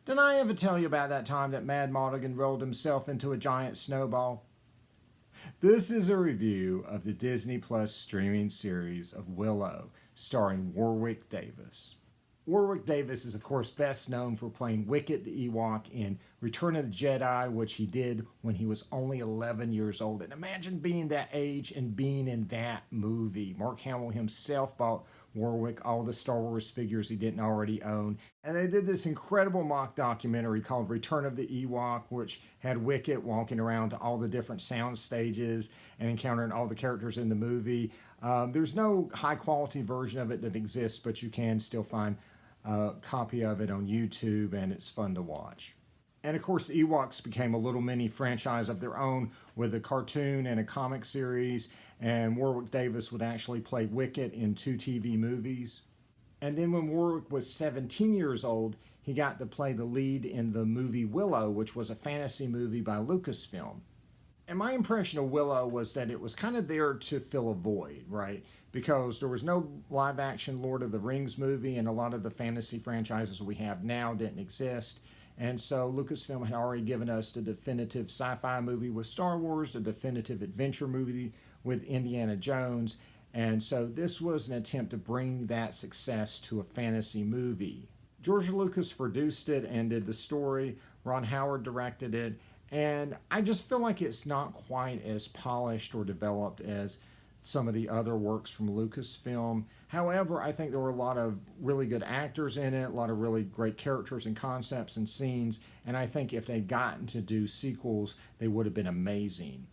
Did I ever tell you about that time that Mad Mardigan rolled himself into a giant snowball? This is a review of the Disney Plus streaming series of Willow, starring Warwick Davis. Warwick Davis is, of course, best known for playing Wicket the Ewok in Return of the Jedi, which he did when he was only 11 years old. And imagine being that age and being in that movie. Mark Hamill himself bought Warwick all the Star Wars figures he didn't already own. And they did this incredible mock documentary called Return of the Ewok, which had Wicket walking around to all the different sound stages and encountering all the characters in the movie. There's no high quality version of it that exists, but you can still find a copy of it on YouTube, and it's fun to watch. And of course, the Ewoks became a little mini franchise of their own with a cartoon and a comic series, and Warwick Davis would actually play Wicket in 2 TV movies. And then when Warwick was 17 years old, he got to play the lead in the movie Willow, which was a fantasy movie by Lucasfilm. And my impression of Willow was that it was kind of there to fill a void, right? Because there was no live action Lord of the Rings movie, and a lot of the fantasy franchises we have now didn't exist. And so Lucasfilm had already given us the definitive sci-fi movie with Star Wars, the definitive adventure movie with Indiana Jones. And so this was an attempt to bring that success to a fantasy movie. George Lucas produced it and did the story. Ron Howard directed it. And I just feel like it's not quite as polished or developed as some of the other works from Lucasfilm. However, I think there were a lot of really good actors in it, a lot of really great characters and concepts and scenes, and I think if they'd gotten to do sequels, they would have been amazing.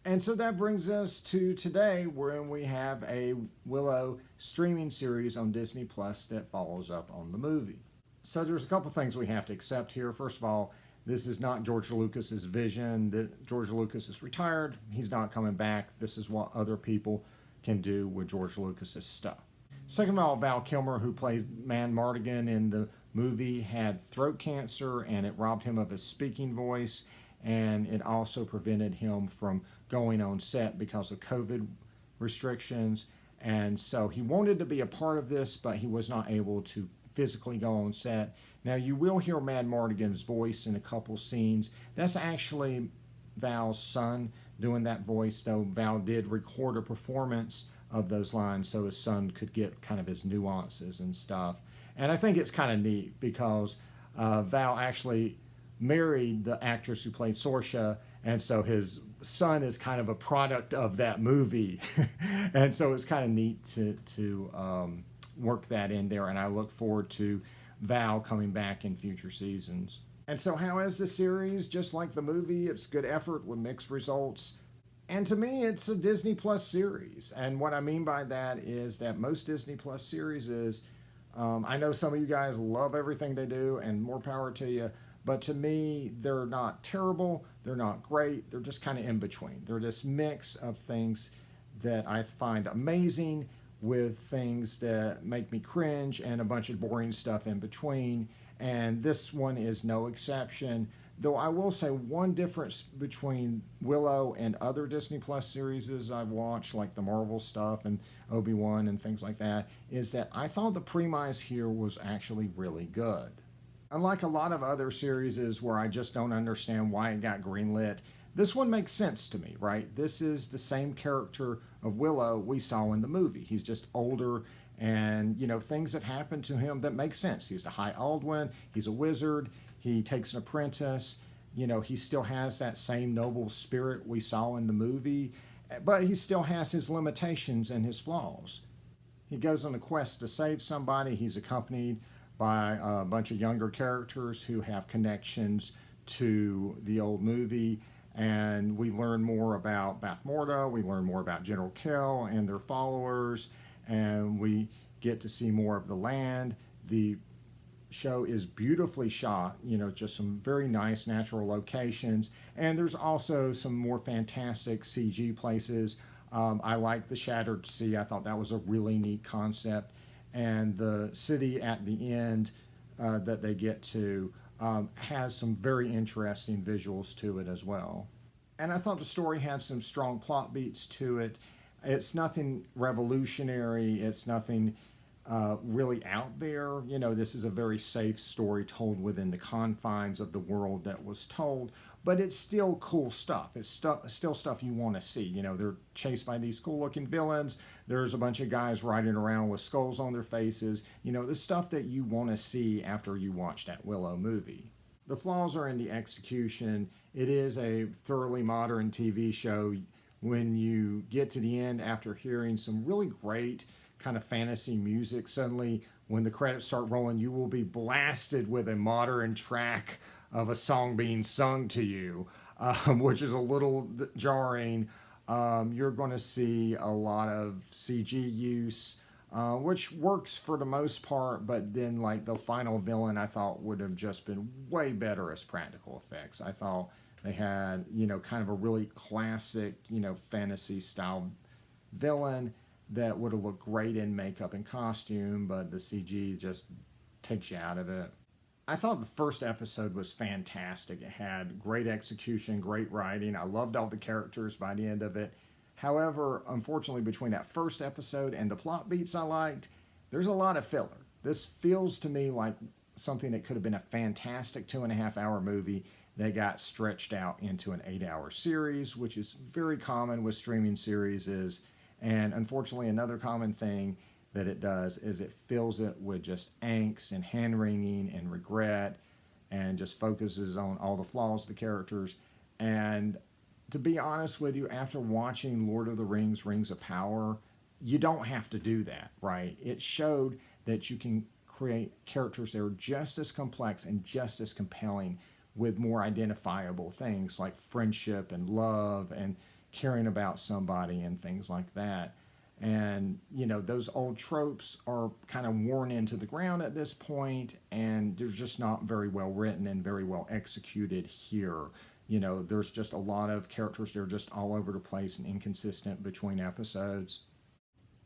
And so that brings us to today, when we have a Willow streaming series on Disney Plus that follows up on the movie. So there's a couple things we have to accept here. First of all, this is not George Lucas's vision. That George Lucas is retired. He's not coming back. This is what other people can do with George Lucas's stuff. Second of all, Val Kilmer, who plays Mad Mardigan in the movie, had throat cancer, and it robbed him of his speaking voice, and it also prevented him from going on set because of COVID restrictions. And so he wanted to be a part of this, but he was not able to physically go on set. Now, you will hear Mad Mardigan's voice in a couple scenes. That's actually Val's son doing that voice, though Val did record a performance of those lines so his son could get kind of his nuances and stuff. And I think it's kind of neat because Val actually married the actress who played Saoirse, and so his son is kind of a product of that movie. And so it's kind of neat to work that in there, and I look forward to Val coming back in future seasons. And so how is the series? Just like the movie, it's good effort with mixed results. And to me, it's a Disney Plus series. And what I mean by that is that most Disney Plus series is, I know some of you guys love everything they do, and more power to you, but to me, they're not terrible, they're not great, they're just kind of in between. They're this mix of things that I find amazing with things that make me cringe and a bunch of boring stuff in between, and this one is no exception. Though I will say one difference between Willow and other Disney Plus series I've watched, like the Marvel stuff and Obi-Wan and things like that, is that I thought the premise here was actually really good. Unlike a lot of other series where I just don't understand why it got greenlit, this one makes sense to me, right? This is the same character of Willow we saw in the movie. He's just older, and things have happened to him that make sense. He's the High Aldwin, he's a wizard, he takes an apprentice, he still has that same noble spirit we saw in the movie, but he still has his limitations and his flaws. He goes on a quest to save somebody. He's accompanied by a bunch of younger characters who have connections to the old movie. And we learn more about Bath Morda, we learn more about General Kell and their followers, and we get to see more of the land. The show is beautifully shot, just some very nice natural locations, and there's also some more fantastic CG places. I like the Shattered Sea. I thought that was a really neat concept, and the city at the end that they get to has some very interesting visuals to it as well. And I thought the story had some strong plot beats to it. It's nothing revolutionary. It's nothing really out there. You know, this is a very safe story told within the confines of the world that was told, but it's still cool stuff. It's still stuff you want to see. You know, they're chased by these cool looking villains. There's a bunch of guys riding around with skulls on their faces. You know, the stuff that you want to see after you watch that Willow movie. The flaws are in the execution. It is a thoroughly modern TV show. When you get to the end after hearing some really great kind of fantasy music, suddenly when the credits start rolling, you will be blasted with a modern track of a song being sung to you, which is a little jarring. You're going to see a lot of CG use, which works for the most part, but then like the final villain I thought would have just been way better as practical effects. I thought they had, you know, kind of a really classic, you know, fantasy style villain that would have looked great in makeup and costume, but the CG just takes you out of it. I thought the first episode was fantastic. It had great execution, great writing. I loved all the characters by the end of it. However, unfortunately, between that first episode and the plot beats I liked, there's a lot of filler. This feels to me like something that could have been a fantastic 2.5 hour movie that got stretched out into an 8 hour series, which is very common with streaming series. And unfortunately, another common thing that it does is it fills it with just angst and hand-wringing and regret, and just focuses on all the flaws of the characters. And to be honest with you, after watching Lord of the Rings, Rings of Power, you don't have to do that, right? It showed that you can create characters that are just as complex and just as compelling with more identifiable things like friendship and love and caring about somebody and things like that. And, you know, those old tropes are kind of worn into the ground at this point, and they're just not very well written and very well executed here. You know, there's just a lot of characters that are just all over the place and inconsistent between episodes.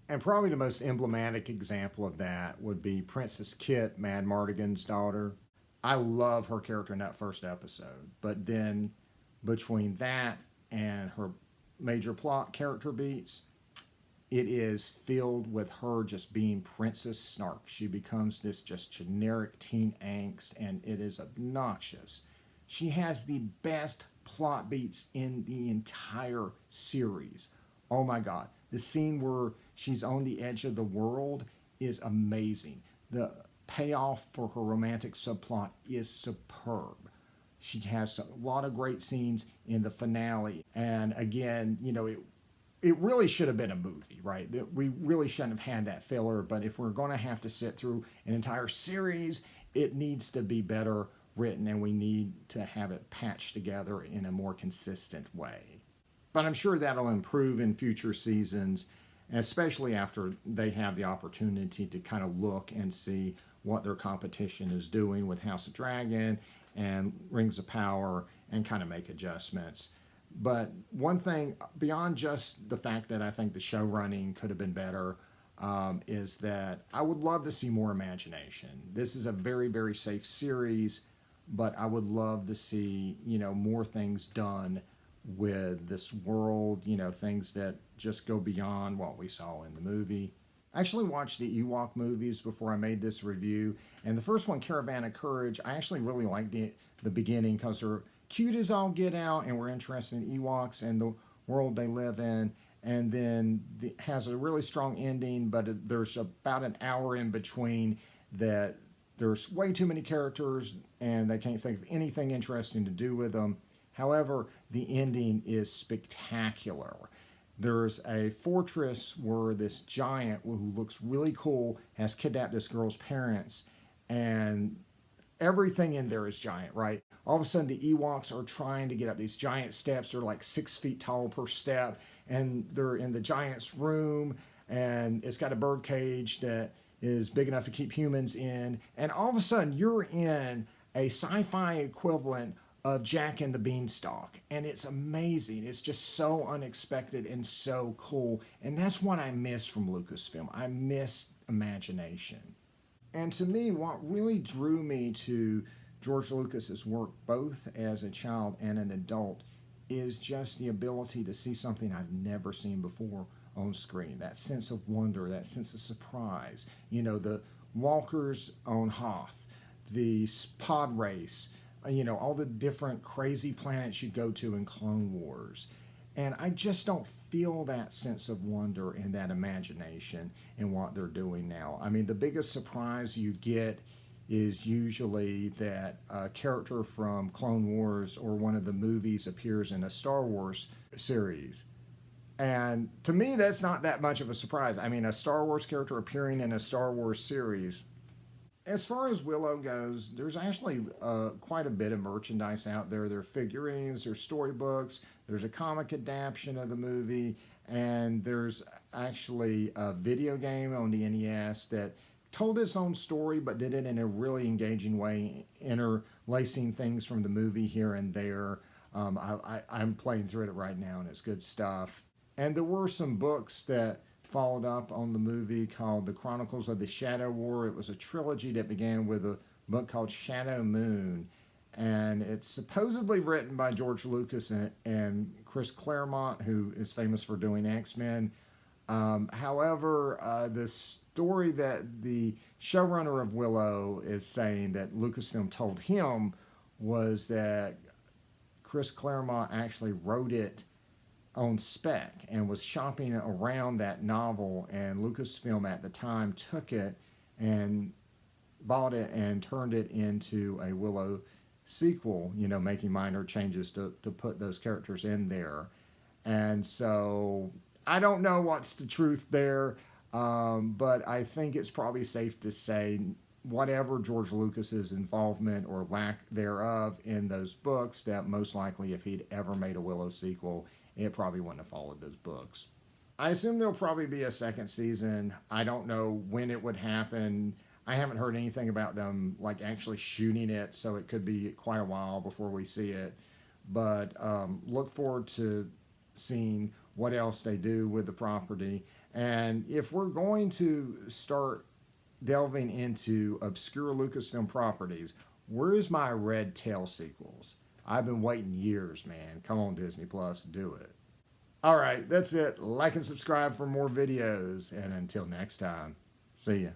And probably the most emblematic example of that would be Princess Kit, Mad Mardigan's daughter. I love her character in that first episode, but then between that and her major plot character beats, it is filled with her just being Princess Snark. She becomes this just generic teen angst, and it is obnoxious. She has the best plot beats in the entire series. Oh my God. The scene where she's on the edge of the world is amazing. The payoff for her romantic subplot is superb. She has a lot of great scenes in the finale. And again, you know, it really should have been a movie, right? We really shouldn't have had that filler, but if we're going to have to sit through an entire series, it needs to be better written, and we need to have it patched together in a more consistent way. But I'm sure that'll improve in future seasons, especially after they have the opportunity to kind of look and see what their competition is doing with House of Dragon and Rings of Power and kind of make adjustments. But one thing, beyond just the fact that I think the show running could have been better, is that I would love to see more imagination. This is a very, very safe series, but I would love to see, you know, more things done with this world, you know, things that just go beyond what we saw in the movie. I actually watched the Ewok movies before I made this review, and the first one, Caravan of Courage, I actually really liked the beginning because they're cute as all get out, and we're interested in Ewoks and the world they live in. And then it has a really strong ending, but there's about an hour in between that there's way too many characters and they can't think of anything interesting to do with them. However, the ending is spectacular. There's a fortress where this giant, who looks really cool, has kidnapped this girl's parents, and everything in there is giant, right? All of a sudden, the Ewoks are trying to get up these giant steps. They're like 6 feet tall per step, and they're in the giant's room, and it's got a bird cage that is big enough to keep humans in. And all of a sudden, you're in a sci-fi equivalent of Jack and the Beanstalk, and it's amazing. It's just so unexpected and so cool, and that's what I miss from Lucasfilm. I miss imagination. And to me, what really drew me to George Lucas's work, both as a child and an adult, is just the ability to see something I've never seen before, a on screen, that sense of wonder, that sense of surprise. You know, the walkers on Hoth, the pod race, you know, all the different crazy planets you go to in Clone Wars. And I just don't feel that sense of wonder and that imagination in what they're doing now. I mean, the biggest surprise you get is usually that a character from Clone Wars or one of the movies appears in a Star Wars series. And to me, that's not that much of a surprise. I mean, a Star Wars character appearing in a Star Wars series. As far as Willow goes, there's actually quite a bit of merchandise out there. There are figurines, there's storybooks, there's a comic adaptation of the movie, and there's actually a video game on the NES that told its own story but did it in a really engaging way, interlacing things from the movie here and there. I'm playing through it right now, and it's good stuff. And there were some books that followed up on the movie called The Chronicles of the Shadow War. It was a trilogy that began with a book called Shadow Moon. And it's supposedly written by George Lucas and Chris Claremont, who is famous for doing X-Men. However, the story that the showrunner of Willow is saying that Lucasfilm told him was that Chris Claremont actually wrote it on spec and was shopping around that novel, and Lucasfilm at the time took it and bought it and turned it into a Willow sequel, you know, making minor changes to put those characters in there. And so I don't know what's the truth there, but I think it's probably safe to say whatever George Lucas's involvement or lack thereof in those books, that most likely if he'd ever made a Willow sequel, it probably wouldn't have followed those books. I assume there'll probably be a second season. I don't know when it would happen. I haven't heard anything about them like actually shooting it, so it could be quite a while before we see it. But look forward to seeing what else they do with the property. And if we're going to start delving into obscure Lucasfilm properties, where's my Red Tail sequels? I've been waiting years, man. Come on, Disney Plus, do it. All right, that's it. Like and subscribe for more videos. And until next time, see ya.